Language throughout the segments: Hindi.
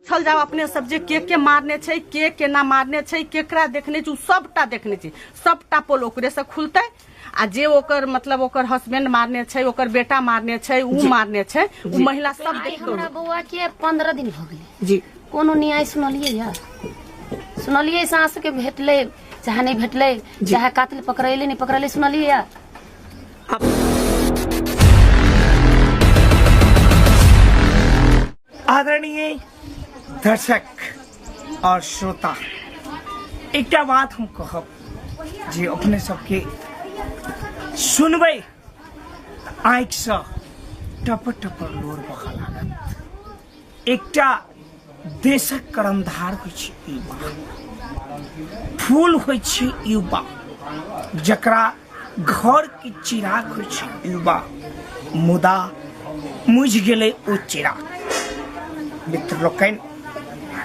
चल जाओ अपने सब के मारने छे के ना मारने छे केकरा देखने छे सबटा देखने छे सबटा पोल ओकरे से खुलते आ जे ओकर मतलब ओकर हस्बैंड मारने छे ओकर बेटा मारने छे उ मारने छे उ महिला सब देख लो। हमरा बउआ के 15 दिन हो गेले जी कोनो न्याय सुनलिए यार सुनलिए सास के भेटले चाहे नहीं भेटले चाहे कातिल पकड़ैले नहीं पकड़ैले सुनलिए यार। आदरणीय दर्शक और श्रोता एक बात हम कहब जे अपने सबके सुनबे आँख से टप टप लोर बह लागत। एकटा देशक कर्मधार होइ छै युवा फूल होइ छै युवा जकरा घर के चिराग होइ छै युवा मुदा मुझ गेलै ओ चिराग। मित्र लोकन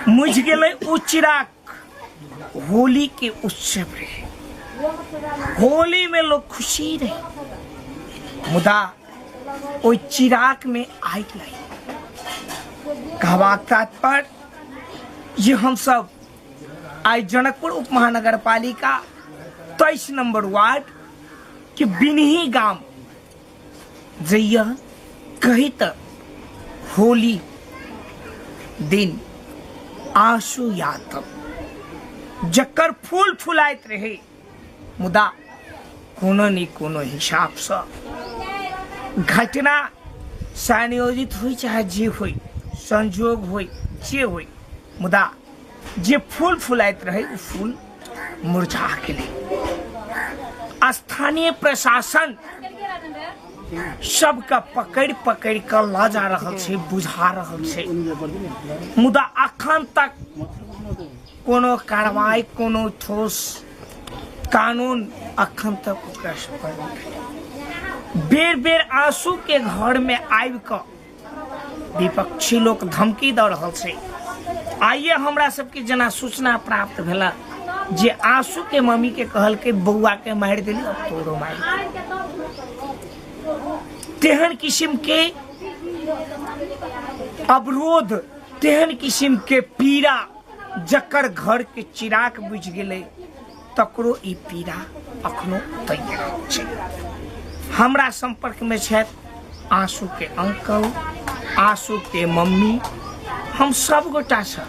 मुझ गेलै ओ चिराग। होली के उत्सव रहे होली में लोग खुशी रहे मुदा ओ चिराग में आग लगी। कहबाक तात्पर्य ये हम सब आज जनकपुर उप महानगर पालिका 23 नंबर वार्ड के बिन्ही गांव जइया कही त होली दिन आंसू यातब जकर फूल फुलाइत रहे मुदा कोनो न कोनो हिसाब से घटना संयोजित हुई चाहे जे हुई संजोग हुई जे हुई मुदा जे फूल फुलाइत रहे उ फूल मुरझा गेलै। स्थानीय प्रशासन सबका पकड़ पकड़ कर ला जा रहा है बुझा रहा है मुदा अखन तक कोनो कार्रवाई कोनो ठोस कानून अखन तक ओकरा पर बेर बेर आंसू के घर में आबि क विपक्षी लोग धमकी द रहा है। आइए हमरा सबके जना सूचना प्राप्त भेला जे आंसू के मम्मी के कहल के बउआ के मार दिली अब तोरो मार तेहन किस्म के अवरोध तेहन किस्म के पीड़ा जकर घर के चिराग बुझ गेलै तकरो ई पीड़ा अखनो तैयार छै। हमरा संपर्क में छथि आंसू के अंकल आंसू के मम्मी हम सब गोटा से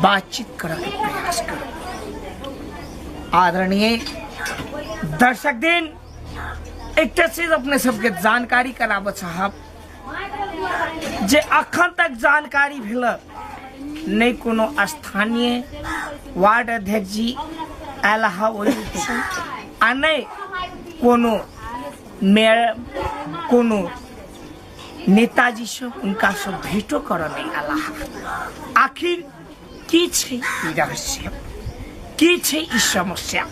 बातचीत करने के प्रयास करब। आदरणीय दर्शक दिन एक चीज अपने सबके जानकारी कराब चाहब जे अखन तक जानकारी भेल नहीं कोनो स्थानीय वार्ड अध्यक्ष जी आयल आ नहीं कोनो मेयर कोनो नेताजी सब उनका सब भेटो कर नहीं आला। आखिर की छै ई रहस्य की छै ई समस्या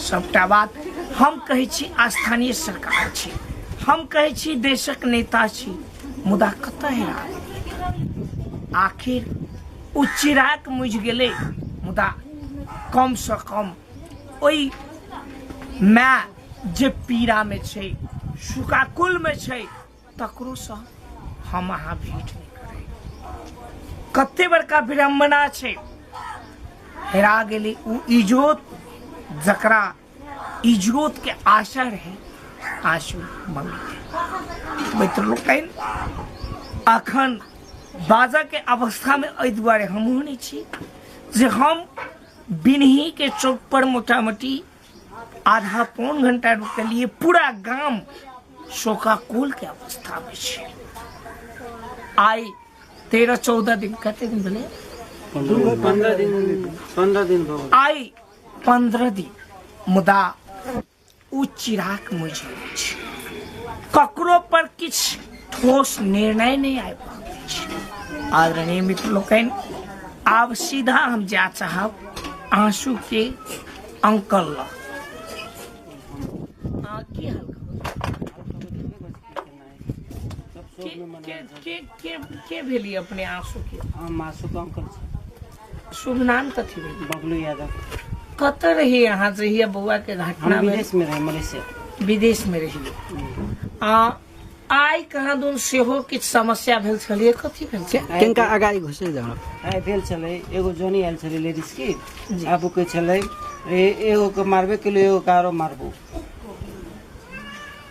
सबटा बात हम कहे छी स्थानीय सरकार छी हम कहे छी देशक नेता छी मुदा कतऽ हेरा आखिर ओ चिराग मुझ गेलै मुदा कम से कम ओई माय जे पीड़ा में छै शोकाकुल में छै तकरो से हम अहाँ भेंट नहीं करे। कते बड़का विडंबना छै हेरा गेलै उ इज्जत जकरा इज्जत के आशा रहे आंसू मम्मी। मित्र लोकन अखन बाजा के अवस्था में एहि दुआरे हमहूँ नहीं छी जे हम बिन्ही के चौक पर मोटा मोटी आधा पौन घंटा रुकलिए पूरा गांव शोकाकुल के अवस्था में छे। आई 13-14 दिन कते दिन भेले 15 दिन आई 15 दिन मुदा उ चिराग मुझे ककरो पर किछ ठोस निर्णय नहीं आबि पाबै छै। आदरणीय मित्र लोकन आब सीधा हम जा चाहब आंसू के अंकल ल की हाल के भेली अपने आंसू के आंसू के अंकल शुभ नाम कथी भेल बबलू यादव कत रही यहाँ से बउआ के घटना विदेश में रहे मलेशिया विदेश में रही आइ कहाँ दून सेहो किछ समस्या भेल छलिए कथी भेल छै किनका अगाडि घुसै जाउ आइ भेल छलै एगो जोनी आयल छलै लेडीज की आबू कहै छलै एगो के मारबे के लिए एगो के आरो मारबो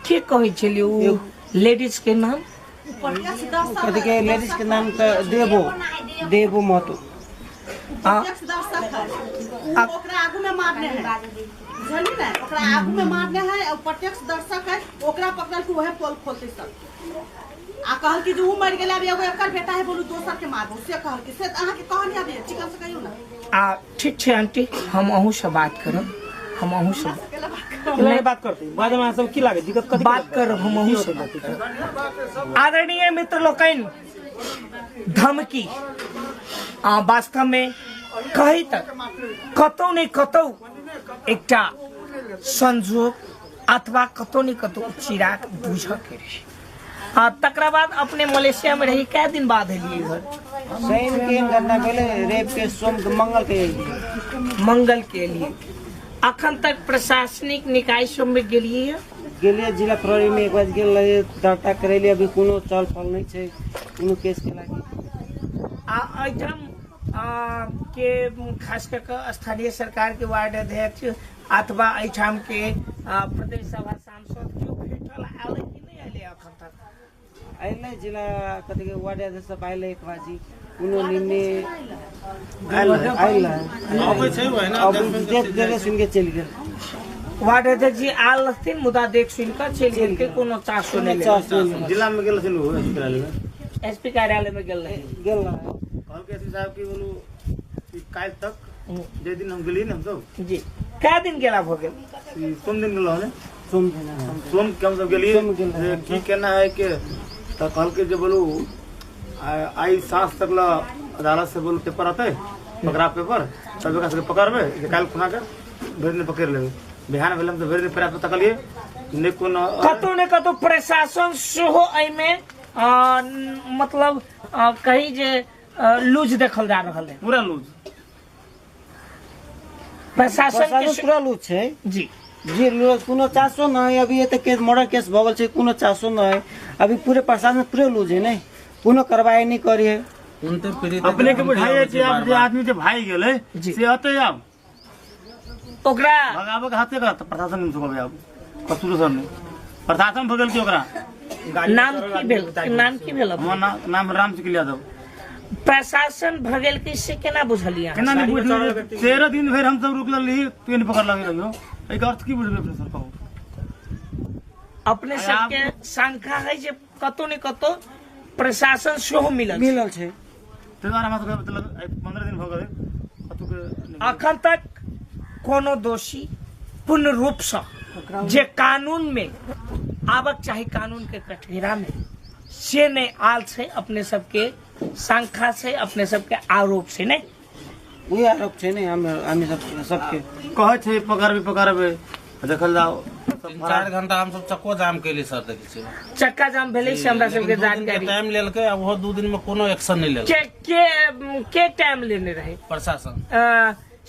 के कहै छलिए उ लेडीज के नाम कथी के लेडीज के नाम त देबो महतो ओकरा आगू में मारने है बुझली ना ओकरा आगू में मारने है और प्रत्यक्ष दर्शक है ओकरा पकड़ के वहे पोल खोलते सब आ कहल कि जो उ मर गेला एगो एकर बेटा है बोलू दोसर के मारबो से कहल कि से अहाँ के कहानी आबे चिकन से कहियो ना ठीक छै आंटी हम अहूँ से बात करब हम अहूँ से नहीं बात करते बाद में सब की लागे दिक्कत कथी बात करब हम अहूँ से बात करब आदरणीय मित्र लोकनि धमकी वास्तव में कहीं तक कतौ नहीं कतौ एकटा संजोग अथवा कतौ नहीं कतौ चिराग बुझ के रही तकरा बाद अपने मलेशिया में रही कै दिन बाद एलिए घर सैन के घटना भेले रेप के सोम के मंगल के लिए अखन तक प्रशासनिक निकाय सब में गेलिए जिला प्रहरी में एक बार गेल रहे दर्ता करेली अभी कोनो चल फल नहीं छै कोनो केस के लागी एहिठाम के खास करके स्थानीय सरकार के वार्ड अध्यक्ष अथवा एहिठाम के प्रदेश सभा सांसद केओ भेटल आयल कि नहीं आयल अखन तक आइले जिला कथी के वार्ड अध्यक्ष सब आइले एक बाजी कोनो निर्णय आइल अब देख सुन के चल गेल वार्ड अध्यक्ष जी आयल रहथिन मुदा देख सुन कर चल गेल के कोनो चासो नहीं जिला में गेल छन वो एसपी कार्यालय में गेल रहे कहल के एसपी साहब की बोलू कि काल तक जे दिन हम गेली हम सब जी कै दिन गेला भ गेल सोम दिन गेलो ने सोम के हम सब गेली की कहना है कि तो कहल के जे बोलू आई सांस तक ला अदालत से बोलू पेपर आते पकड़ा पेपर तब एकरा से पकड़बे जे काल खुना के भेर ने पकड़ लेबे बिहान भेल हम तो भेर ने पेपर तकलिए ने कोनो कतो ने कतो प्रशासन सेहो एहि में मतलब कहीं जे लूज देखल जा रहा है पूरा लूज प्रशासन के पूरा लूज छै जी जी कोनो चासो न है अभी ये केस मर्डर केस भगल छै कोनो चासो न है अभी पूरे प्रशासन पूरे लूज है नहीं कोनो कार्रवाई नहीं करी है अपने के बुझाइए कि आप जे आदमी जे भाई गेले से आते आप ओकरा भगाबे के हाथे का प्रशासन में सुबह आप कसूर सर ने प्रशासन भगल के ओकरा नाम की भेल नाम राम सिकल यादव प्रशासन भगल के से केना बुझलिया केना नहीं बुझलिए 13 दिन फिर हम सब रुकल रही ट्रेन पकड़ लगे रहियो एक अर्थ की बुझबे अपने सर कहू अपने सबके शंका है जे कतो ने कतो प्रशासन सेहो मिलल छै ते द्वारा हम मतलब 15 दिन भ गेल कतु के अखन तक कोनो दोषी पूर्ण रूप से जे कानून में आबक चाहे कानून के कटघरा में से नहीं आल से अपने सबके शंका से अपने सबके आरोप से नहीं वही आरोप छै नहीं हम सबके कहे छै पकड़बे देखल जाओ 4 घंटा हम सब चक्को जाम कैली सर देखै छी चक्का जाम भेले से हमरा सबके जानकारी टाइम लेलकै अब वो 2 दिन में कोनो एक्शन नहीं लेलकै के टाइम लेने रहे प्रशासन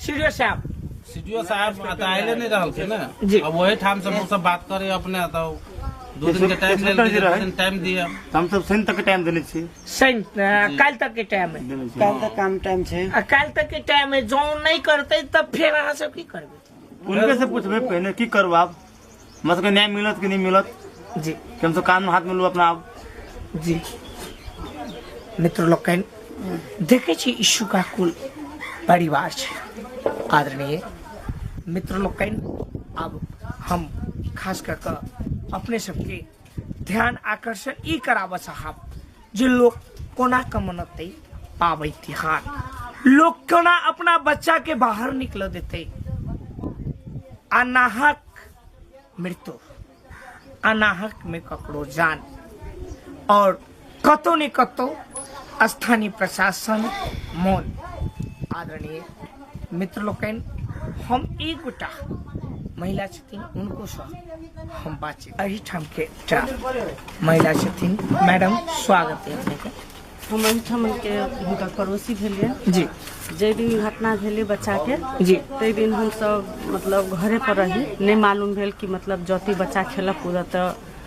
सीडीओ साहब आइले नहीं रहल छै ना जी। अब वही ठाम से सब बात करे अपने तो 2 दिन के टाइम ले टाइम दिया हम सब शनि तक के टाइम देने छी कल तक के टाइम है कल तक काम टाइम छै कल तक के टाइम है जो नहीं करते तब फिर अहाँ सब की करबे उनके से पूछबे पहले की करब आप मतलब के न्याय मिलत कि नहीं मिलत जी कि हम तो कानून हाथ में लू अपना आप जी मित्र लोकन देखे छी इशू का कुल परिवार छै आदरणीय मित्र लोकन अब हम खास करके अपने सबके ध्यान आकर्षण ई कराब साहब जे लोग कोना कमनते पावे तिहार लोग कोना अपना बच्चा के बाहर निकल देते अनाहक मृत्यु अनाहक में ककरो जान और कतो ने कतो स्थानीय प्रशासन मौन आदरणीय मित्र लोकन हम एक गोटा महिला छथिन उनको हम बातचीत एहिठाम के महिला छथिन मैडम स्वागत है अपने हम एहिठाम के हुनकर पड़ोसी भेलिए जी जे दिन घटना भेले बच्चा के जी ते दिन हम सब मतलब घरे पर रही नहीं मालूम भेल कि मतलब जति बच्चा खेलक कूदत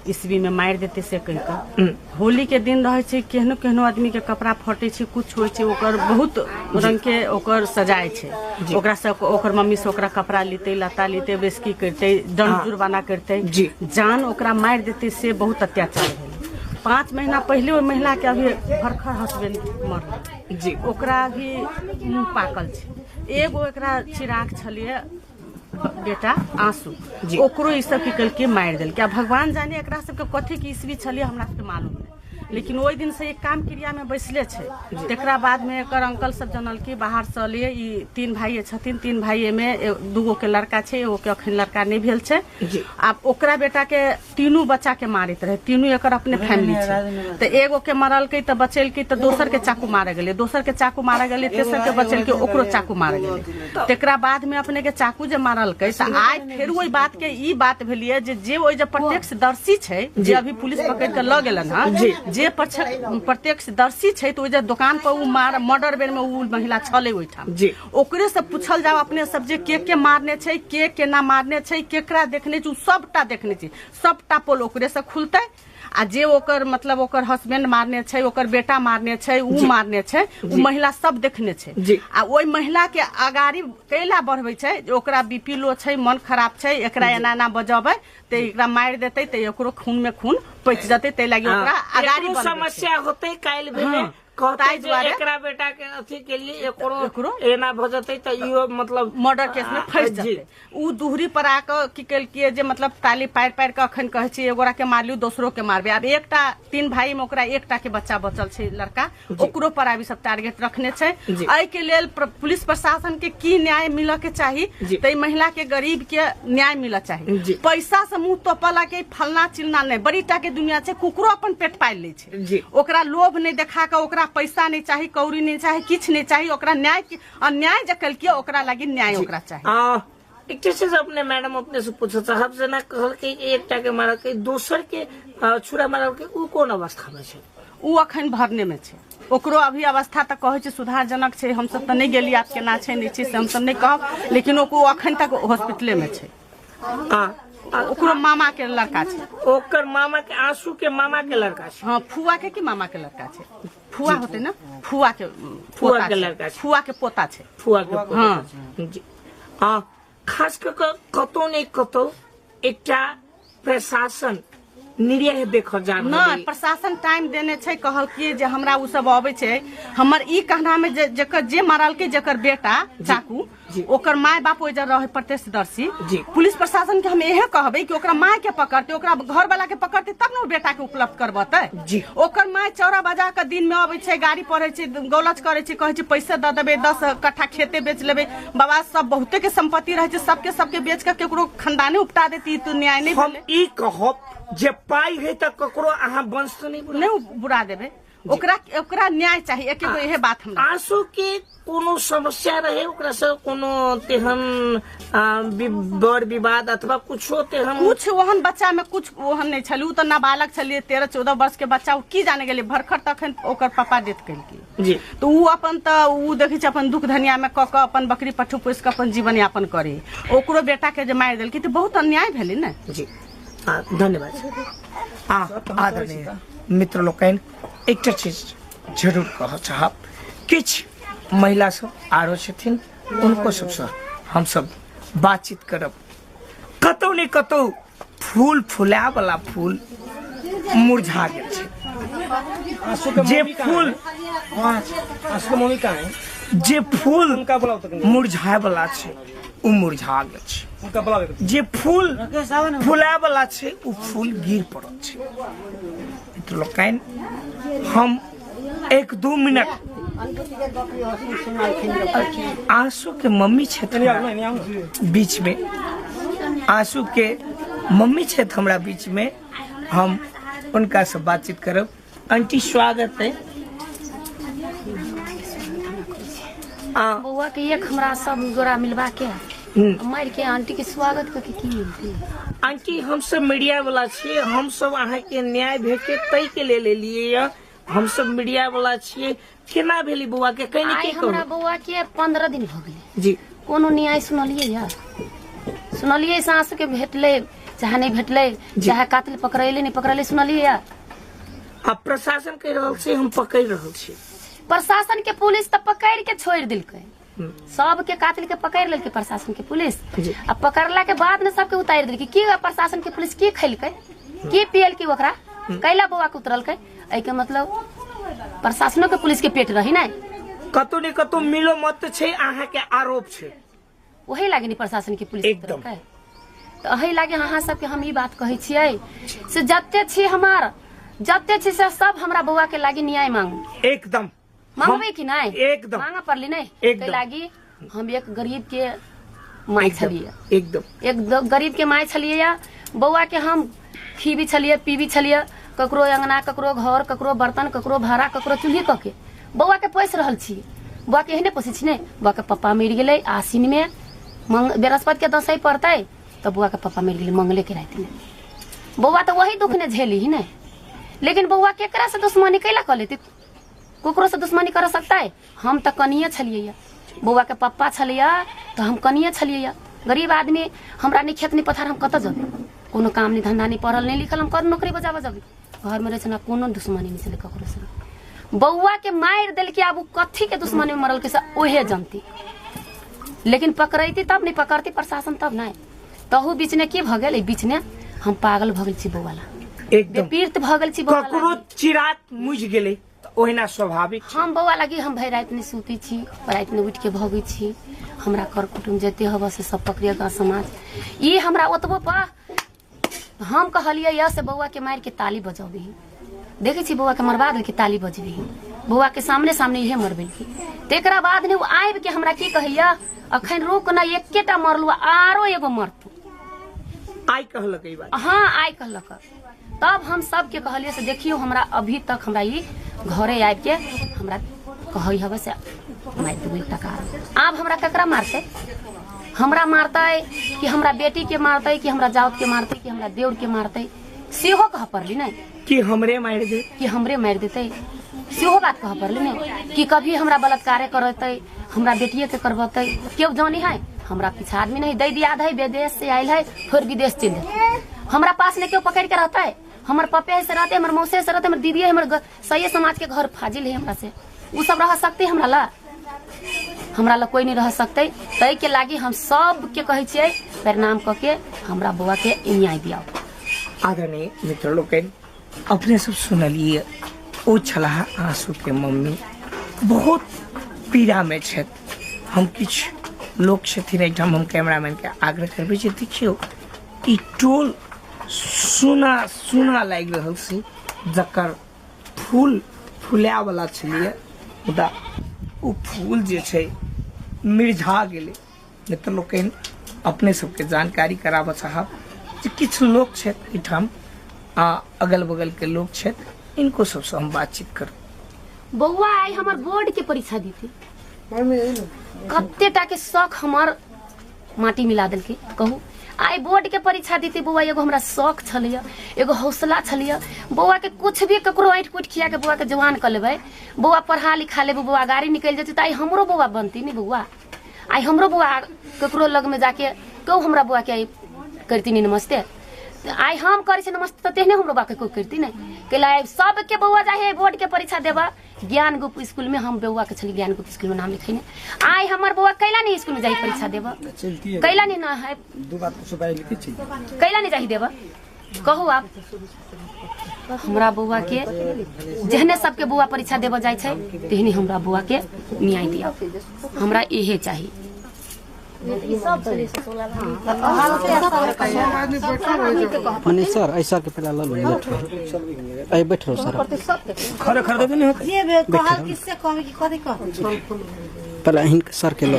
ईस्वी में मार देते से कह कर होली के दिन रहे छै केहनो केहनो आदमी के कपड़ा फटे छै कुछ होय छै ओकर बहुत रंग के ओकर सजाए छै ओकरा से ओकर मम्मी से ओकरा कपड़ा लेते लता लेते बेस्की करते दंड जुर्माना करते जान ओकरा मार देते से बहुत अत्याचार भेल 5 महीना पहले वो महिला के अभी भरखर हस्बैंड मरल जी ओकरा भी मुंह पाकल छै एगो एकरा चिराग छलिए बेटा आंसू ओकरो ई सब की के मार दिल क्या भगवान जाने एकरा सबके कथी की ईस्वी छलिए हमरा सबके मालूम नहीं लेकिन ओहि दिन से एक काम क्रिया में बैसले छै तेकरा बाद में एकर अंकल सब जनल की बाहर से लिए ई 3 भाई छथिन 3 भाई में दूगो के लड़का छै एगो के अखन लड़का नहीं भेल छै आब ओकरा बेटा के तीनों बच्चा के मारैत रहे तीनों एकर अपने फैमिली छै तो एगो के मरलकै तो बचेलकै तो दोसर के चाकू मारे गेलै दोसर के चाकू मारे गेलै तेसर के बचेलकै ओकरो चाकू मारे गेलै तेकरा बाद में अपने के चाकू जे मारलकै तो आइ फेर ओहि बात के ई बात भेलिए जे ओहि जे प्रत्यक्षदर्शी छै जे अभी पुलिस पकड़ के ल गेलन हन जे प्रत्यक्षदर्शी छै तो जे दुकान पर उ मर्डर बेर में उ महिला छले ओइठाम ओकरे से पूछल जाओ अपने सब जे के मारने छै के ना मारने छै केकरा देखने छै सबटा देखने छै सबटा पोल ओकरे से खुलतै आ जे ओकर मतलब ओकर हस्बैंड मारने छै ओकर बेटा मारने छै उ मारने छै उ महिला सब देखने छै आ ओइ महिला के अगाड़ी कैला बढ़बै छै जे ओकरा बीपी लो छै मन खराब छै एकरा एना एना बजबै ते एकरा मार देतै ते एकरो खून में खून पैच जतै ते लागि ओकरा अगाड़ी समस्या होतै काइल भेले कहताई जे एकरा बेटा के अथी के लिए एकरो एना भ जतै त इहो मतलब मर्डर केस में फंस जतै उ दुहरी पर आके की केल के जे मतलब ताली पार पार के अखन कहै छै एगोरा के मारलियो दोसरो के मारबे आब एकटा 3 भाई में ओकरा एकटा के बच्चा बचल छै लड़का ओकरो पर आबी सब टारगेट रखने छै एहि के लेल पुलिस प्रशासन के की न्याय मिल के चाहिए तै महिला के गरीब के न्याय मिल चाहिए पैसा से मुंह तोपला के फलना चिलना नहीं बड़ीटा के दुनिया छै कुकरो अपन पेट पाल ले छै ओकरा लोभ नहीं देखा के ओकरा पैसा नहीं चाहिए कौड़ी नहीं चाहिए किछ नहीं चाहिए ओकरा न्याय अन्याय जकल के ओकरा लागि न्याय ओकरा चाहिए एक चीज अपने मैडम अपने से पूछो साहब जना कहल के एकटा के मारल के दोसर के छुरा मारल के उ कोन अवस्था में छै उ अखन भरने में छै ओकरो अभी अवस्था तक कहै छै सुधारजनक छै हम सब त नहीं गेली आप के ना छै नहीं छै से हम सब नहीं कहब लेकिन ओको अखन तक हॉस्पिटले में छै ओकरो मामा के लड़का छै ओकर मामा के आंसू के मामा के लड़का छै हां फुआ के की मामा के लड़का छै फुआ होते ना फुआ के लड़का छै फुआ के पोता छै फुआ के हां जी खास कर कतो नहीं कतो एकटा प्रशासन निरीह देख जा ना प्रशासन टाइम देने छै कहल कि जे हमरा उ सब आबै छै हमर ई कहना में जेकर जे मारल के जेकर बेटा चाकू ओकर माय बाप ओइ जगह रहे प्रत्यक्षदर्शी पुलिस प्रशासन के हम यही कहबै कि ओकरा माय के पकड़ते ओकरा घर वाला के पकड़ते तब न बेटा के उपलब्ध करबते ओकर माय चौरा बजा के दिन में आबै छै गाड़ी पढ़े छै गौलच करे छै कहै छै पैसा द देबे 10 कट्ठा खेते बेच लेबे बाबा सब बहुते के संपत्ति रहे छै सबके बेच के केकरो खानदाने उपटा देती तो न्याय नहीं हम ई कहब जे पाई है त ककरो अहाँ वंश नहीं बुरा देबे ओकरा न्याय चाहिए एकेगो यही बात हमरा आंसू के कोनो समस्या रहे ओकरा से कोनो तेहन बड़ विवाद अथवा कुछो तेहन कुछ ओहन बच्चा में कुछ ओहन नहीं छलू त नाबालक छलिए 13-14 वर्ष के बच्चा की जाने गेले भरखर तखन ओकर पापा डेथ कैलकी जी तो उ अपन त उ देखै छै अपन दुख धनिया में क के अपन बकरी पठू पोस के अपन जीवन यापन करे ओकरो बेटा के जे मार देलकी त बहुत अन्याय भेलै ने जी धन्यवाद आदरणीय मित्र लोकन एक चीज जरूर कह चाहब किछ महिला सब आरो छथिन उनको सबसे हम सब बातचीत करब कतौ ने कतौ फूल फुला वाला फूल मुरझा गेल छै जे फूल जे फूल मुरझाए वाला छै उ मुरझा गेल छै जे फूल फुलाए वाला छै उ फूल गिर पड़ल छै मित्र लोकन हम 1-2 मिनट आंसू के मम्मी छथिन बीच में आंसू के मम्मी छथि हमरा बीच में हम उनका से बातचीत करब आंटी स्वागत है बउआ के एक हमरा सब जोड़ा मिलवा के मार के आंटी के स्वागत करके की मिलती आंटी हम सब मीडिया वाला छियै हम सब अहाँ के न्याय भेटे तै के ले लिए हम सब मीडिया वाला छियै केना भेली बउआ के कहीं की कहू हमरा बउआ के 15 दिन भ गेलै जी कोनो न्याय सुनलिए यार सुनलिए सास के भेटले चाहे नहीं भेटले चाहे कातिल पकड़ैले नहीं पकड़ैले सुनलिए या अब प्रशासन कह रहल छै हम पकड़ रहल छी। प्रशासन के पुलिस तो पकड़ के छोड़ दिलकै, सबके कातिल के पकड़ लेलकै प्रशासन के पुलिस। अब पकड़ला के बाद में सबके उतार दिलकै। की प्रशासन के पुलिस की खैलकै की पियल की ओकरा कैला बौआ के उतरलकै, एहि के मतलब प्रशासनो के पुलिस के पेट रही ना। कतौ ने कतौ मिलो मत छै, अहाँ के आरोप छै वही लागे नहीं प्रशासन के पुलिस एकदम। तो अही लागे अहाँ सबके हम ई बात कहै छियै से जते छी हमार जते छी से सब हमरा बौआ के लागी न्याय मांगू। एकदम मांगबे कि नहीं एकदम मांगा पड़ली नहीं एकदम। के लागी हम एक गरीब के माय छलिए, एकदम एक गरीब के माय छलिए। बौआ के हम खीबी छलिए पीबी छलिए, ककरो अंगना ककरो घर ककरो बर्तन ककरो भाड़ा ककरो चूल्ही क के बौआ के पोस रहल छी। बौआ के एहने पोसे छी ने, बौआ के पप्पा मर गेले आसिन में बृहस्पति के दसई पड़ते तो बौआ के पप्पा मर गेले मंगले के रात में। बौआ तो वही दुख ने झेली ही नहीं, लेकिन बौआ केकरा से दुश्मनी कैला कर लेती, कुकरो से दुश्मनी कर सकता है। हम तो कनिए छलिए, बौआ के पप्पा छलिए तो हम कनिए छलिए। गरीब आदमी हमरा नहीं खेत नहीं पथार हम कत जब, कोनो काम नहीं धंधा नहीं पढ़ल नहीं लिखल, हम कर नौकरी बजाबा जब घर में रहे कोनो दुश्मनी नहीं चले ककरो से। बौआ के मार दिल के अब कथी के दुश्मनी में मरल के ओहे जानती, लेकिन पकड़ती तब नहीं पकड़ती प्रशासन तब नहीं। तहू बीच ने की भगल बीच ने हम पागल भगल छी बौआला, एकदम पीड़ित भगल छी बौआला। ककरो चिरात मुझ गेले ओहिना स्वाभाविक छै। हम बौआ लगी हम भर रात नहीं सूती छी, रात में उठ के भगे छी। हमरा कर कुटुम जते हब से सब पकड़िए गाँव समाज ई हमरा ओतबो पर हम कहलिए या से बौआ के मार के ताली बजबी। देखे छी बौआ के मरबा दे के ताली बजबी, बौआ के सामने सामने इहे मरबे की। तेकरा बाद ने आबि के हमरा की कहिया अखन रुक ना एकेटा मरलू आरो एगो मरतू आई कहलक ई बात। हाँ आई कहलक। तब हम सबके कहलिए से देखियो हमरा अभी तक हमरा ई घरे आबि के हमरा कहै हवे से मार देबै टका। आब हमरा ककरा मारते, हमरा मारते कि हमरा बेटी के मारते कि हमरा जात के मारते कि हमरा देवर के मारते, सेहो कह पड़ली नहीं कि हमरे मार दे कि हमरे मार देते, सेहो बात कह पड़ली नहीं कि कभी हमरा बलात्कार करते हमरा बेटिए के करबते। क्यों जानी है हमरा पीछे आदमी नहीं दे दिया है, विदेश से आयल है फिर विदेश चल जाए। हमरा पास ने क्यों पकड़ के रहता है, हमारे पपे से रहते हमारे मौसे से रहते हमारे दीदी है हमारे सही समाज के घर फाजिल है हमरा से, वो सब रह सकते हमरा ला कोई नहीं रह सकते। तय के लागी हम सब के कहे छिए प्रणाम करके हमरा बउआ के न्याय दिया। आदरणीय मित्र लोग अपने सब सुनलिए ओ छलाह आंसू के मम्मी बहुत पीड़ा में छथि। हम किछु लोग छथिन एहिठाम हम कैमरामैन के आग्रह करबे जे देखियो ई टोल सुना सुना लागि रहल छै, जकर फूल फुलाए वाला छलिए मुदा ओ फूल जे छै मिर्झा गेलै। मित्र लोग अपने सबके जानकारी कराबऽ चाहब जे किछु लोग छथि एहिठाम अगल बगल के लोग छथि, इनको सबसे हम बातचीत करू। बउआ आई हमार बोर्ड के परीक्षा दी थी, कत्तेटा के शौक हमार माटी मिला दिल के कहू। आई बोर्ड के परीक्षा दी थी बउआ, एगो हमरा शौक छलिए एगो हौसला छलिए बउआ के कुछ भी ककरो ऐठ कुट खिया के बउआ के जवान कर लेबै, बउआ पढ़ा लिखा लेबै, बउआ गाड़ी निकल जेती तो आई हमरो बउआ बनती नहीं बउआ। आई हमरो बउआ ककरो लग में जाके क्यों हमरा बउआ के करती नहीं नमस्ते, आई हम करे से नमस्ते तो तेहने हमरो बउआ के कोई करती नहीं कैला। सबके बउआ जाए बोर्ड के परीक्षा देबा ज्ञान गुप्त स्कूल में, हम बउआ के छली ज्ञान गुप्त स्कूल में नाम लिखेने। आई हमर बउआ कैला नहीं स्कूल में जाई परीक्षा देबा, कैला नहीं ना है दो बात सुबाई लिखी छी, कैला नहीं जाई देबा कहू आप। हमरा बउआ के जहने सबके बउआ परीक्षा देबा जाय छै तेहने हमरा बउआ के न्याय दिया, हमरा इहे चाहिए। मने सर ऐसा के पहला लो आई बैठो सर खरे खरे दे नहीं ये कहल किससे कहे कि कथि कह पहला हिन सर के लो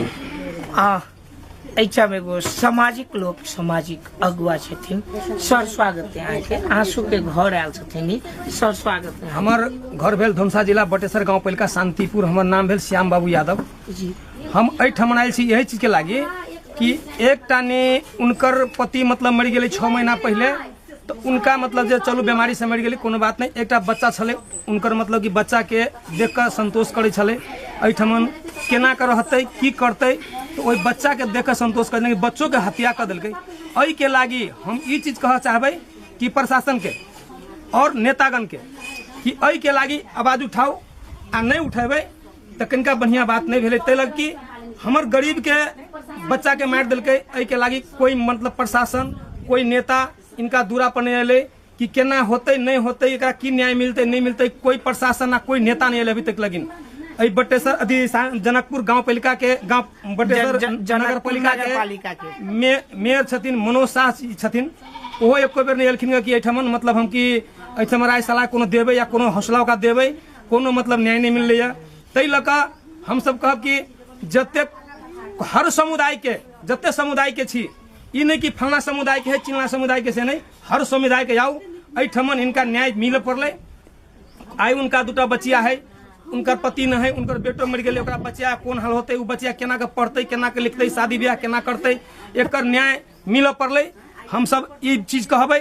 ऐसा में एगो सामाजिक लोग सामाजिक अगुआ छथिन। सर स्वागत है अहाँके, आंसू के घर आयल छथिन सर स्वागत है। हमार घर भेल धमसा जिला बटेसर गांव पहिलका शांतिपुर, हमर नाम भेल श्याम बाबू यादव जी। हम एहिठाम आयल छी यही चीज के लागी कि एकटा ने उनकर पति मतलब मर गेले 6 महीना पहले, तो उनका मतलब जे चलू बीमारी से मर गेले कोनो बात नहीं, एकटा बच्चा छले उनकर मतलब कि बच्चा के देख कर संतोष करे छले। एहिठाम केना कर रहते की करते तो वही बच्चा के देख संतोष कर कि बच्चों के हत्या कर दिल्क। एहि के लागी हम ये चीज कह चाहबे कि प्रशासन के और नेतागण के कि एहि के लागी आवाज उठाओ आ नहीं उठेबे तो कनिका बढ़िया बात नहीं भेले। तै लग कि हमर गरीब के बच्चा के मार दिल्क। एहि के लागी कोई मतलब प्रशासन कोई नेता इनका दूरा पर नहीं अले कि केना होते नहीं होते एकरा की न्याय मिलते नहीं मिलते। कोई प्रशासन ना कोई नेता नहीं अले अभी तक। लेकिन बटेसर अथी जनकपुर गांव पालिका के गांव बटेसर नगर पालिका के मेयर छथिन मनोज शाह छथिन। ओहो एको बेर नहीं एलखिन कि एठमन मतलब हम कि एठम राय सलाह कोनो देबे या कोनो हौसला ओकरा देबे कोनो मतलब न्याय नहीं मिल रही। तै लऽ कऽ हम सब कहब कि जते हर समुदाय के जते समुदाय के छी ई नहीं कि फलना समुदाय के है चिल्ला समुदाय के से नहीं, हर समुदाय के आओ एठमन इनका न्याय मिल पड़ले। आई उनका दूटा बचिया है, उनकर पति न है, उनकर बेटो मर गए, ओकरा बचिया कोन हाल होते, उ बचिया केना के पढ़ते केना के लिखते शादी ब्याह केना करते एकर न्याय मिल पड़ले। हम सब ये चीज कहबे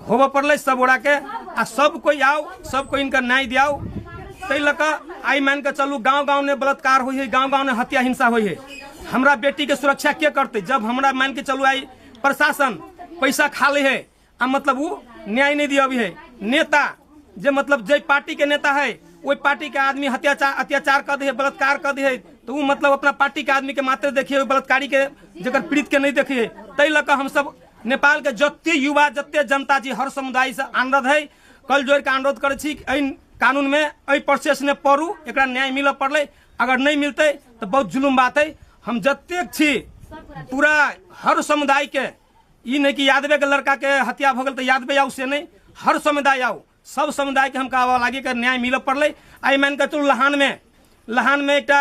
होबे पड़ले सब ओरा के आ सब कोई आओ सब कोई इनका न्याय दियाओ। तै लऽ आई मान के चलू गांव गांव ने बलात्कार होई है, गांव गांव ने हत्या हिंसा होई है। हमरा बेटी के सुरक्षा के करते जब हमरा मान के चलू आई प्रशासन पैसा खा ले है आ मतलब वो न्याय नहीं दिया है। नेता जे मतलब जे पार्टी के नेता है वही पार्टी के आदमी अत्याचार कर दे बलात्कार कर दे तो वो मतलब अपना पार्टी के आदमी के मात्र देखिए बलात्कारी के जगह पीड़ित के नहीं देखिए। तै लऽ कऽ हम सब नेपाल के जते युवा जते जनता जी हर समुदाय से अनुरोध है कल जोड़ के अनुरोध करे छी कानून में एहि प्रोसेस ने पढ़ू एकरा न्याय मिल पड़ले। अगर नहीं मिलते तो बहुत जुलुम बात है। हम जते छी पूरा हर समुदाय के ई नहीं कि यादवे के लड़का के हत्या भ गेल तो यादवे आओ से नहीं, हर समुदाय आओ सब समुदाय के हम कहवा लागे के न्याय मिल पड़ले। आई मान के चलू लहान में एक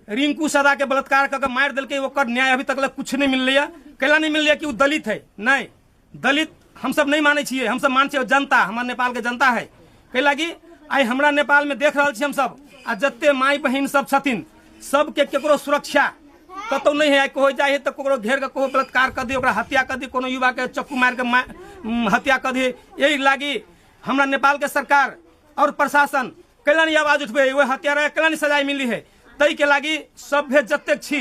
रिंकू सदा के बलात्कार करके मार दिल्क ओकर न्याय अभी तक कुछ नहीं मिल रहा। कैला नहीं मिल रहा कि वो दलित है, नहीं दलित हम सब नहीं माने छिए, हम सब मान छिए जनता हमारे नेपाल के जनता है। कैला कि आई हमरा नेपाल में देख रहा हम सब आ जते माई बहन सब छथिन सबके केकरो सुरक्षा कतौ नहीं है। हो जाए तो ककरो घेर के कहो बलात्कार कर दे, हत्या कर दे, कोनो युवा के चक्कू मार के हत्या कर दे। यही लागी हमरा नेपाल के सरकार और प्रशासन कैला नहीं आवाज उठबे वो हत्यारा कैला नहीं सजाए मिली है। तई के लागी सभ्य जते छी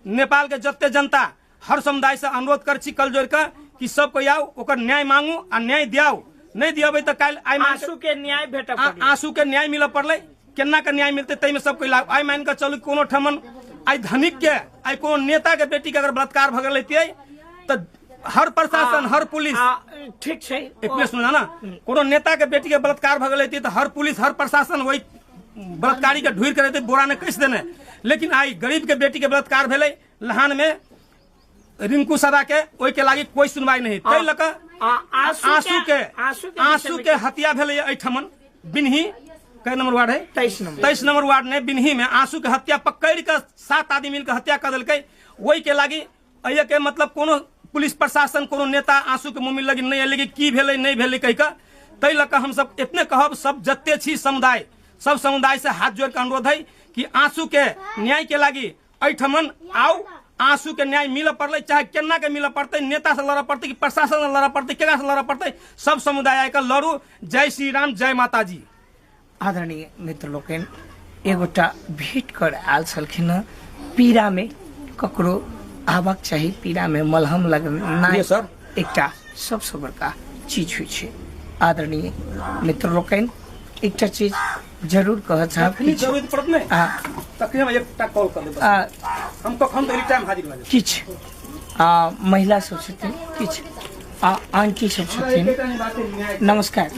नेपाल के जते जनता हर समुदाय से अनुरोध कर छी कल जोड़ कर कि सब कोई आओ ओकर न्याय मांगू आ न्याय दियाओ। नहीं दियाबे तो काल आई आंसू के न्याय भेट आंसू के न्याय मिल पड़ले। केना के न्याय मिलते तई में सब कोई लाग। आई मान के चलू कोनो ठमन आई धनिक के आई कोनो नेता के बेटी के अगर बलात्कार भ गेल तो हर प्रशासन हर पुलिस ठीक है एक मिनट सुना ना, कोनो नेता के बेटी के बलात्कार भ गेल तो हर पुलिस हर प्रशासन वही बलात्कारी के ढूंढ कर बोरा ने कस देने। लेकिन आई गरीब के बेटी के बलात्कार भेले लहान में रिंकू सदा के ओई के लागी कोई सुनवाई नहीं। तै लऽ कऽ आंसू के हत्या भेले एठमन बिन्ही कै नंबर वार्ड है 23 नंबर वार्ड ने बिन्ही में आंसू के हत्या पकड़ के 7 आदमी मिलकर हत्या कर दिल्क। वही के लागी अये के मतलब कोनो पुलिस प्रशासन कोनो नेता आंसू के मुंह में लगी नहीं लगी की भेले नहीं भेले कह के। तै लऽ कऽ हम सब इतने कहब सब जते छी समुदाय सब समुदाय से हाथ जोड़ के अनुरोध है कि आंसू के न्याय के लागी एठमन आओ। आंसू के न्याय मिल पड़ले चाहे केना के मिल पड़ते, नेता से लड़ पड़ते कि प्रशासन से लड़ पड़ते केकरा से लड़ पड़ते, सब समुदाय आके लड़ू। जय श्री राम जय माता जी। आदरणीय मित्र लोकन एगोटा भेंट कर आयल छलखिन पीड़ा में ककरो आबक चाही, पीड़ा में मलहम लगना सर एकटा सबसे बड़का चीज हुई छै। आदरणीय मित्र लोकन एकटा चीज जरूर कह चाहब जरूरत पड़त नहीं तखने हम एकटा कॉल कर देब हम कखन एनी टाइम हाजिर भ जाब। किछ महिला सब छथिन किछ आंटी सब छथिन। नमस्कार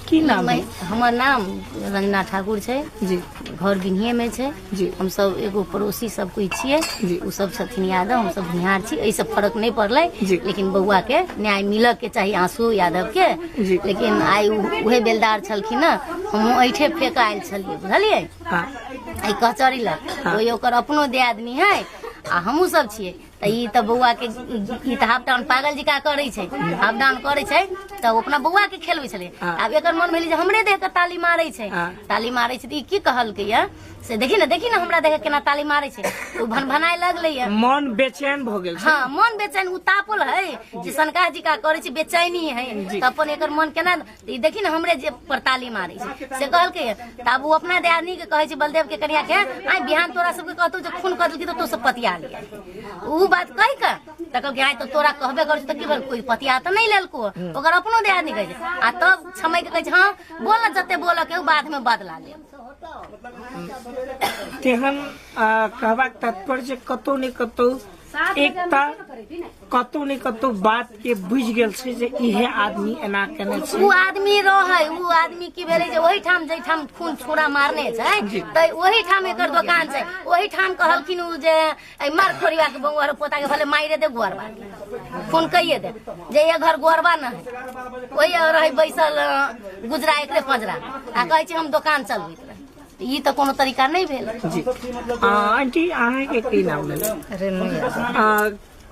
की नाम है? हमर नाम रंजना ठाकुर छै जी, घर बिन्हिए में छै जी। हम सब एगो पड़ोसी सब कोई छियै जी, उ सब छथिन यादव, हम सब बिहार छी। ऐ सब फर्क नहीं पड़ले लेकिन बउआ के न्याय मिल के चाहिए आंसू यादव के जी। लेकिन आई उहे बेलदार छलखिन न, हम ऐठे फेंक आयल छलिए बुझलिए आई कचहरी लग कोई ओकर अपनो दे आदमी है आ हमहू सब छियै। ई तो बउआ के ई तो हाफ डाउन पागल जी का करे छै, हाफ डाउन करे छै तो अपना बउआ के खेलबै छले। आब एकर मन भेल जे हमरे देह के ताली मारै छै, ताली मारै छै त ई की कहलकै या से देखी ना हमरा देह केना ताली मारै छै, उ भनभनाय लगलै या, मन बेचैन भ गेल। हाँ मन बेचैन उतापल है जे सनका जी का करे छै बेचैनी है त अपन एकर मन केना ई देखी ना हमरे जे पर ताली मारै छै से कहलकै। तब वो अपना दियादनी के कहे छै बलदेव के कनिया के आई बिहान तोरा सबके कहतौ जे खून कर देलकी तो सब पतिया लिया, उ बात कहि के त कहलकै आई तो तोरा कहबे कर त की भेल कोई पतिया त नहीं लेलको, ओकर अपनो दियादनी कहे छै आ तब समय के कहे छै हां बोल जते बोल के बाद में बदला ले। तेहन कहबाक तात्पर्य कतौ ने कतौ एकता कतौ ने कतौ बात के बुझ गेल छै जे इहे आदमी एना केने छै। उ आदमी रहे उ आदमी की भेलै जे ओही ठाम जै ठाम खून छोड़ा मारने छै त ओही ठाम एकर दुकान छै, ओही ठाम कहलखिन उ जे मार खोरिया के बउआ पोता के भले मारे दे गोरबा खून कहिए दे जे ये घर गोरबा न है, ओही रहे बैसल गुजरा एकरे पंजरा आ कहै छै हम दुकान चलबैत रहे, ई त कोनो तरीका नहीं भेल। जी आंटी अहाँ के की नाम भेल?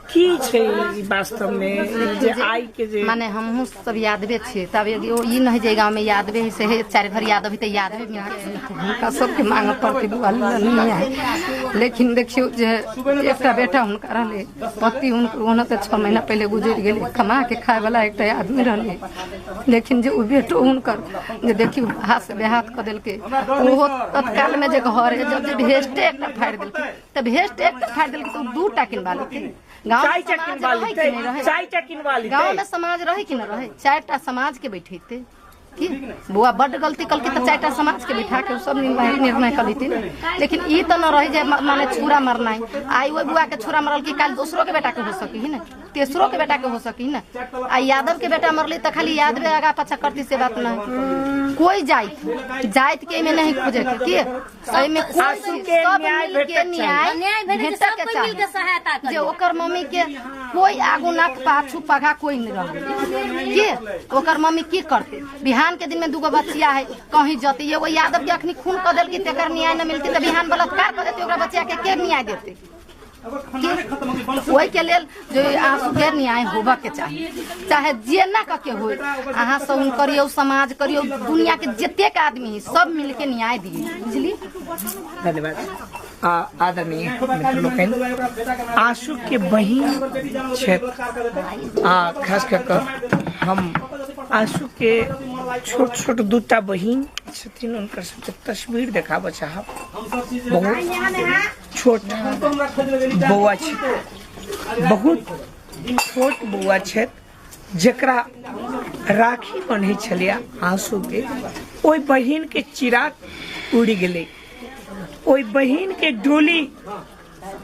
की छै वास्तव में जे आई के जे माने हमहू सब यादवे छियै, तब ई नहीं जे गांव में यादवे है से चार घर यादव भी त यादवे में हुनका सबके मांग पड़ते बुआ नहीं है। लेकिन देखियो जे एकटा बेटा हुनका रहले, पति हुनकर त 6 महीना पहले गुजर गेले, कमा के खाए वाला एकटा आदमी रहले, लेकिन जे उ बेटो हुनकर जे देखियो हाथ से बेहाथ क देलके, ओहो तत्काल में जे घर जब जे भेस्टे एकटा फाड़ देलके त भेस्ट एकटा फाड़ देलके त 2टा किनवा लेते। गाँव में समाज रहे कि न रहे, 4टा समाज के बैठे की बुआ बड़ गलती कल के तो 4टा समाज के बैठा के सब निर्णय कर लेती। लेकिन ई तो न रही जे माने छुरा मरना है, आई वो बुआ के छुरा मरल की काल दूसरों के बेटा के हो सकी ना, तेसरों के बेटा के हो सकी ना। आ यादव के बेटा मरली तो खाली यादव आगा पछा करती से बात ना, कोई जाइत के में नहीं खोजे के सही में सहायता जे ओकर मम्मी के कोई आगू नाक पाछू पगा कोई नहीं रह के ओकर मम्मी की करते। बिहान के दिन में 2गो बच्चिया है कहीं जती, एगो यादव के अखनी खून कर देलकी तेकर न्याय न मिलती तो बिहान बलात्कार कर देती, ओकरा बच्चिया के न्याय देते। वही के लेल जो आंसू के न्याय होबा के चाहिए, चाहे जेना के हो अहाँ सब करियो समाज करियो दुनिया के जतेक आदमी सब मिल के न्याय दिए, बुझली। धन्यवाद। आदरणीय मित्र लोकनि, आंसू के बहिन क्षेत्र खास कर हम आंसू के छोट छोट 2टा बहिन छथिन, उनकर सबके तस्वीर देखाबऽ चाहब। बहुत छोट बौआ छै, बहुत छोट बौआ छै जकरा राखी बन्है छलिया आंसू के, ओइ बहिन के चिराग उड़ि गेलै, ओइ बहिन के डोली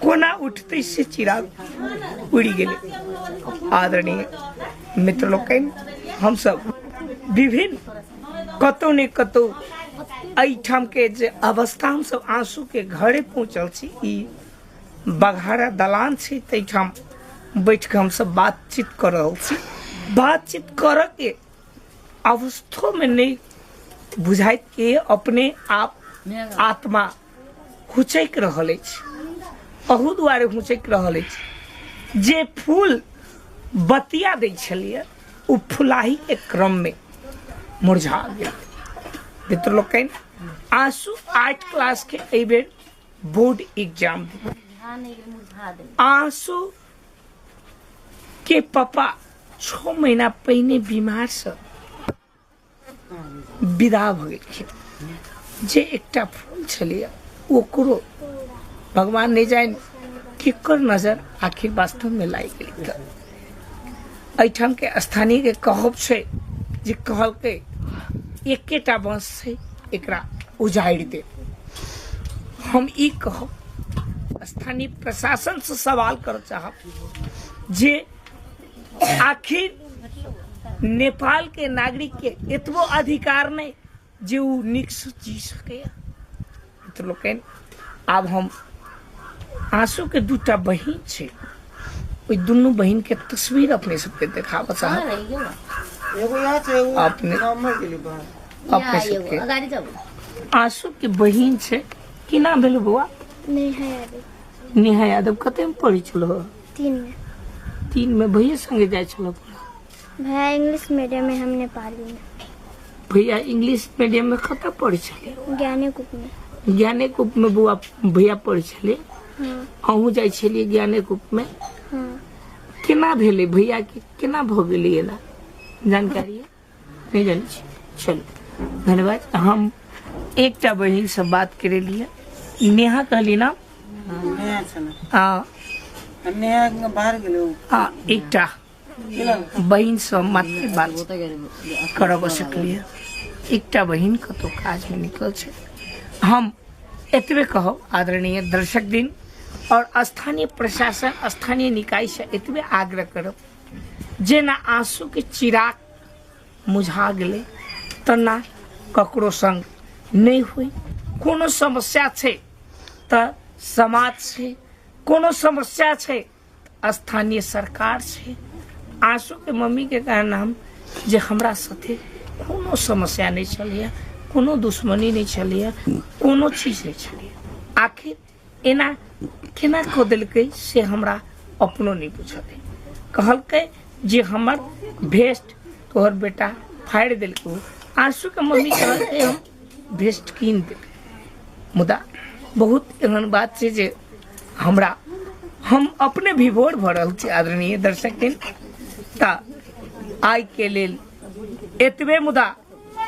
कोना उठते से चिराग उड़ि गेलै। आदरणीय मित्र लोकनि, हम सब विभिन्न कतौ ने कतौ एहिठाम के जे अवस्था हम सब आंसू के घरे पहुंचल छी, ई बघारा दलान छै, तैठाम बैठ के हम सब बातचीत कर रहल छी। बातचीत कर के अवस्था में नहीं बुझाइत के अपने आप आत्मा हुचैक रहल अछि, अहू दुआरे हुचैक रहल अछि जे फूल बतिया दै छलियै उ फुलाही के क्रम में मुरझा गेल। मित्र लोकनि, आंसू 8 क्लास के एहि बेर बोर्ड एग्जाम दे, आंसू के पापा 6 महीना पहिने बीमार से विदा भ गेलखिन। जे एकटा फूल छलियै ओकरो भगवान नहीं जान केकर नजर आखिर वास्तव में लागि गेलै। एहिठाम के स्थानीय के कहब छै जे कहलकै एकेटा बांस छै, एकरा उजाड़ि दे। हम ई कहब स्थानीय प्रशासन से सवाल कर चाहब जे आखिर नेपाल के नागरिक के एतबो अधिकार नहीं जे उ नीक से जी सके। मित्र लोकनि, आब हम आंसू के 2टा बहिन छै, ओइ दुनू बहिन के तस्वीर अपने सबके देखाबऽ चाहब। अपने सबके आंसू के बहिन छै, की नाम भेल बौआ? नेहा यादव। कते में पढ़ी छलो? 3 में। 3 में भैया संगे जाए छलो? भैया इंग्लिश मीडियम में, हम नेपाली में। भैया इंग्लिश मीडियम में कतऽ पढ़े छले? ज्ञानेकुप में। ज्ञानेकुप में बुआ भैया पढ़े छले? हाँ। अहूँ जाए छलिए ज्ञानेकुप में? हाँ। केना भेले भैया के, केना भ गेलै एला जानकारी है? नहीं जानी छी। चलो धन्यवाद। हम एकटा बहिन से बात करे लिए। नेहा कहली ना? हाँ नेहा बाहर गेलो। हाँ एकटा बहिन से मात्र बात करब सकलिए। एकटा बहिन कतौ काज में निकल छे। हम एतबे कहब आदरणीय दर्शक दिन और स्थानीय प्रशासन, स्थानीय निकाय से एतबे आग्रह करब जेना आंसू के चिराग मुझा गेले तना ककरो संग नहीं हुई। कोनो समस्या छे त समाज से, कोनो समस्या छे स्थानीय सरकार से। आंसू के मम्मी के कारण हम जे हमरा साथे कोनो समस्या नहीं चलिए, कोनो दुश्मनी नहीं चलिए, कोनो चीज नहीं चलिए। आखिर एना केना कह दिलकै से हमरा अपनो नहीं बुझल। कहलकै जे हमर भेस्ट तोहर बेटा फाड़ दिलको। आंसू के मम्मी कहलकै हम भेस्ट कीन देबै। मुदा बहुत एहन बात छै जे हमरा हम अपने विभोर भऽ रहल छी आदरणीय दर्शक दिन। ता आइ के लेल एतबे। मुदा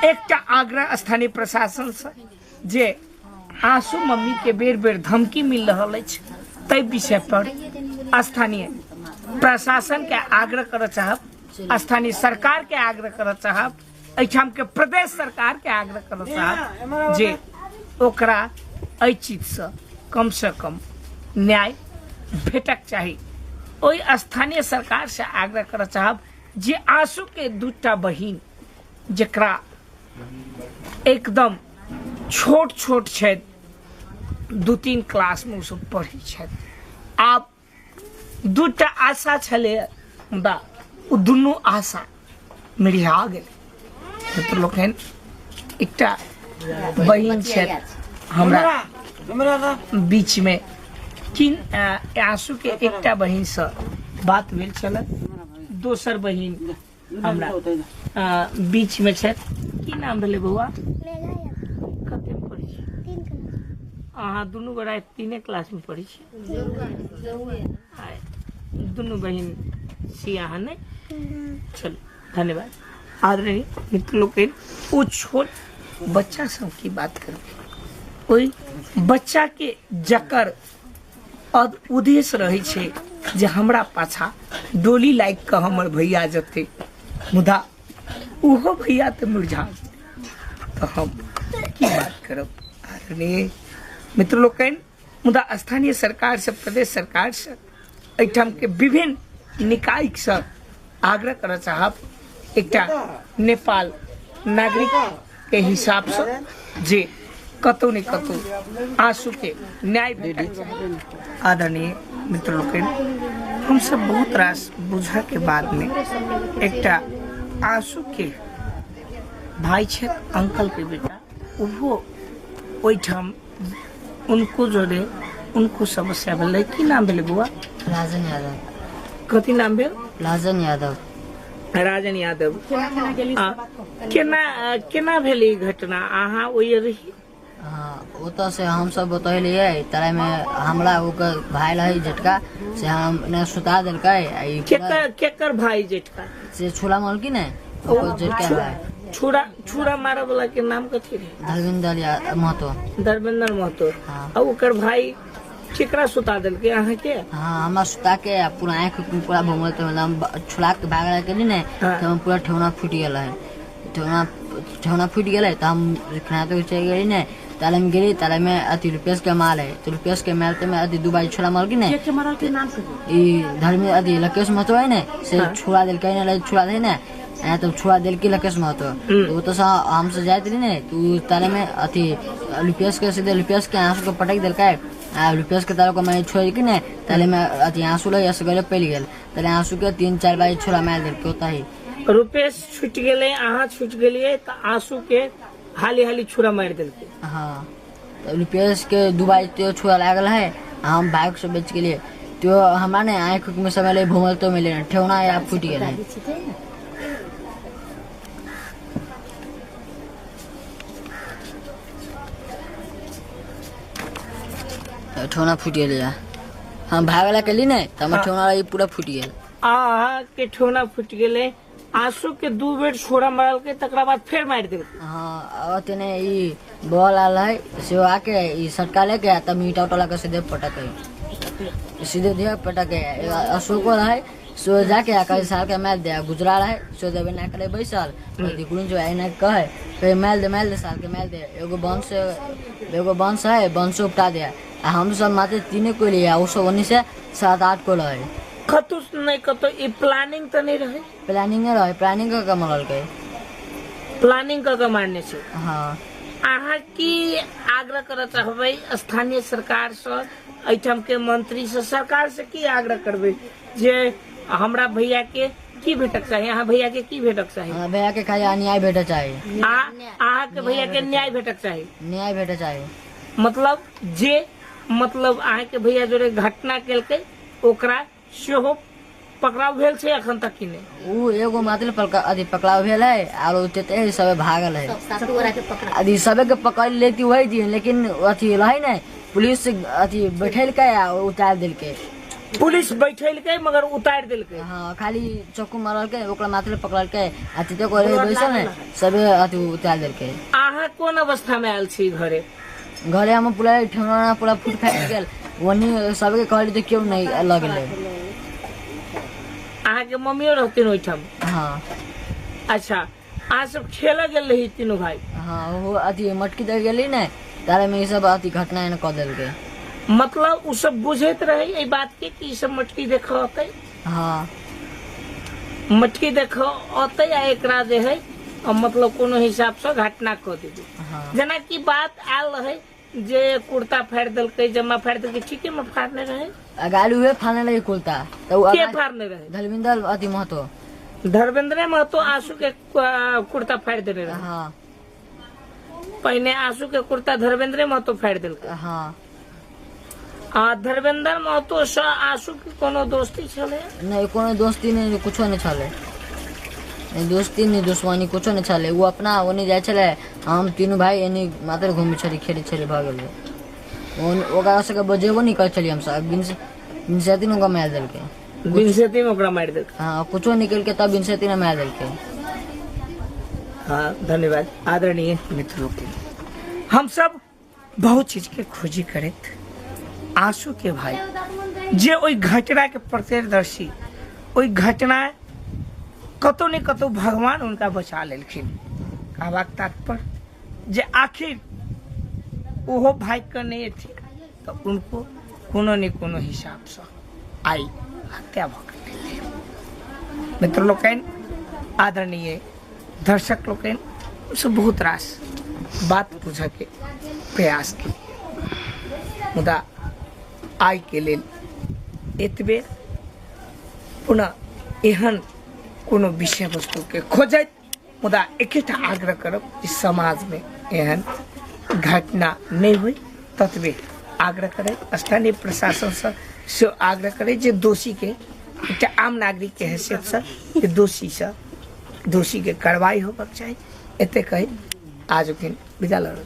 एकटा आग्रह स्थानीय प्रशासन से जे आंसू मम्मी के बेर बेर धमकी मिल रहा है, तै विषय पर स्थानीय प्रशासन के आग्रह कर चाहब, स्थानीय सरकार के आग्रह कर चाहब, एठाम के प्रदेश सरकार के आग्रह कर चाहब जे ओकरा एहि चीज से कम न्याय भेटक चाही। ओहि स्थानीय सरकार से आग्रह कर चाहब जे आंसू के दूटा बहिन जकरा एकदम छोट छोट छै, 2-3 क्लास में सब पढ़ी छै, आब दूटा आशा छले मुदा ओ दुनू आशा मिरिया गेलै। मित्र लोकनि एकटा बहिन छै हमरा बीच में किन आंसू के एकटा बहिन से बात भेल छल। दोसर बहिन हमरा बीच में छै। की नाम भेलै बउआ? कते में पढ़ी छी? 3 क्लास। अहाँ दुनू गोरा 3 क्लास में पढ़ी छी? दुनू बहिन छी अहाँ ने? चलो धन्यवाद। आदरणीय मित्र लोकनि ओ छोट बच्चा सब की बात करबै। ओहि बच्चा के जकर उद्देश्य रहे छे जे हमरा पाछा डोली लाइक के हमर भैया जते, मुदा उहो भैया तो मुरझा। तो हम की बात करब आदरणीय मित्र लोकनि। मुदा स्थानीय सरकार से, प्रदेश सरकार से, एठाम के विभिन्न निकाय से आग्रह कर चाहब एकटा नेपाल नागरिक के हिसाब से जे कतौ ने कतौ आंसू के न्याय भेटक चाही। आदरणीय मित्र लोकनि हम सब बहुत रास बुझा के बाद में एकटा आंसू के भाई छे, अंकल के बेटा, वो ओइठाम उनको जोड़े उनको समस्या भेलै। की नाम भेलै बुआ? राजन यादव। कथी नाम भेल? राजन यादव। राजन यादव। केना भेल ई घटना? अहाँ ओहि रही? ओतऽ से हम सब बतैलिए तारे में हमरा ओकर भाई रही जेठका से हम ने सुता देलकै। केकर भाई जेठका? से छुरा मलकी ने ओकर जेठका भाई। छुरा मारे वाला के नाम कथी रहे? धर्मेंद्र महतो। धर्मेंद्र महतो। आ ओकर भाई केकरा सुता देलकै अहाँ के? हां हमरा सुता के पूरा आंख पूरा भमल त मतलब छुला के भागल के ने त हम पूरा ठेवना फूट गेल है। ठेवना फूट गेल है त हम खाना तो चल गई ने ताले में गिरी। ताले में अति रुपयस के माल है तो रुपयस के माल में अति दुबाई छुरा मार के ने के मारल के नाम से ई धर्म अति लकेश महतो है ने से छुरा देल के ने छुरा दे ने आ तो छुरा देल के लकेश महतो तो तो हम से जात ने तू ताले में अति रुपयस के सीधे रुपयस के आंसू को पटक देल का रुपयस के ताले को मैं छोड़ के ने ताले में अति आंसू ले ऐसे गले पहले गेल ताले आंसू के 3-4 बार छुरा मार देल के होता है। रुपयस छूट गेले अहाँ छूट गेलिए त आंसू के हाली हाली छुरा मार देल के। हां तो रुपयस के दुबाई तो छुरा लागल है हम बाइक से बेच के लिए तो हमारे आँख में समय घूमल तो मिले ठेवना या फूट गए ठेवना फूट गया हम भागला के ली नहीं तो हमारे ठेवना पूरा फूट गया आ के ठेवना फूट गए आंसू के 2 बेर छोड़ा मारल के तकरा बाद फिर मार दे। हाँ तेने ई बॉल आल है से आके ई सटका लेके तब ईटा उटा लगा सीधे पटक सीधे दिया पटक अशोक है सो जाके कई साल के मैल दे गुजरा रहे सो देवे ना करे बैसल दिकुन जो है ना कहे कहीं मैल दे साल के मैल दे एगो वंश है वंश उपटा दे हम सब मात्र 3 को लिया उस वनी से 7-8 को रहे खतुस नहीं कतो ई प्लानिंग तो नहीं रहे प्लानिंग का कमल के प्लानिंग का मारने से हाँ अहाँ की आग्रह कर चाहबे स्थानीय सरकार से एठम के मंत्री से सरकार से की आग्रह करबे जे हमरा भैया के की भेटक चाहिए अहाँ भैया के की भेटक चाहिए भैया के खाली न्याय भेटक चाहिए अहाँ के भैया के न्याय भेटक चाहिए मतलब जे मतलब अहाँ के भैया जोरे घटना केलके ओकरा सेहो पकड़ाव भेल छै अखन तक की नहीं उ एगो मात्र पकड़ाव भेल है और तेते सब भागल है अभी सबे के पकड़ लेती हुई थी लेकिन अथी रहे न पुलिस अथी बैठल के उतार दिल के पुलिस बैठल के मगर उतार दिल के हाँ खाली चक्कू मारल के ओकरा मात्र पकड़ के अथी तो करे बैसल है सबे अथी उतार दिल के अहाँ कोन अवस्था में आयल छी घरे हम पूरा ठेवना पूरा फूट फाट गेल वनी सबके कहली तो क्यों नहीं लगले अहाँ के मम्मियो रहती ओइठम हाँ अच्छा अहाँ सब खेला गेल रही तीनों भाई हाँ वो अथी मटकी दे गेली ने तारे में सब अथी घटना न कर देल के मतलब उ सब बुझैत रहे ए बात के कि सब मटकी देखो होते हाँ मटकी देखो होते या एकरा जे है मतलब कोनो हिसाब से घटना कर दीदी जना की बात आयल रहे जे कुर्ता फाड़ देलके जमा फाड़ देलके ठीके में फाड़ने रहे गाड़ी हुए फाड़ने लगे कुर्ता तो के फाड़ने रहे धर्मेंद्र अति महतो धर्मेंद्र महतो आंसू के कुर्ता फाड़ देने रहे हाँ पहले आंसू के कुर्ता धर्मेंद्र महतो फाड़ देलके हाँ धर्मेंद्र महतो से आंसू की कोनो दोस्ती छले नहीं कोनो दोस्ती नहीं कुछो नहीं छले दोस्ती नहीं दुश्मनी कुछो नहीं छले वो अपना ओने जाय छले हम तीनों भाई एनी मात्र घूमे छली खेली छली भागल ओकरा से बजेबो नहीं कर छली हम सब बिन से तीनों का मार देल के बिन से तीन ओकरा मार देल हां कुछो निकल के तब बिन से तीन मार देल के हां धन्यवाद आदरणीय मित्रों के हम सब बहुत चीज के खोजी करत आंसू के भाई जे ओई घटना के प्रत्यक्षदर्शी ओई घटना कतो ने कतो भगवान उनका बचा लेलखिन कहबाक तात्पर्य जे आखिर ओहो भाई के नहीं थी तो उनको कोनो न कोनो हिसाब से आई हत्या भ गेल मित्र लोकन आदरणीय दर्शक लोकन से बहुत रास बात पूछे के प्रयास की मुदा आई के लेल एतबे पुनः एहन कोनो विषय वस्तु के खोजत मुदा एकेटा आग्रह करब कि समाज में एहन घटना नहीं हुई ततबे आग्रह करे स्थानीय प्रशासन से आग्रह करे जे दोषी के एक आम नागरिक के हैसियत से दोषी के कार्रवाई होबाक चाहिए एते कही आज विदा लड़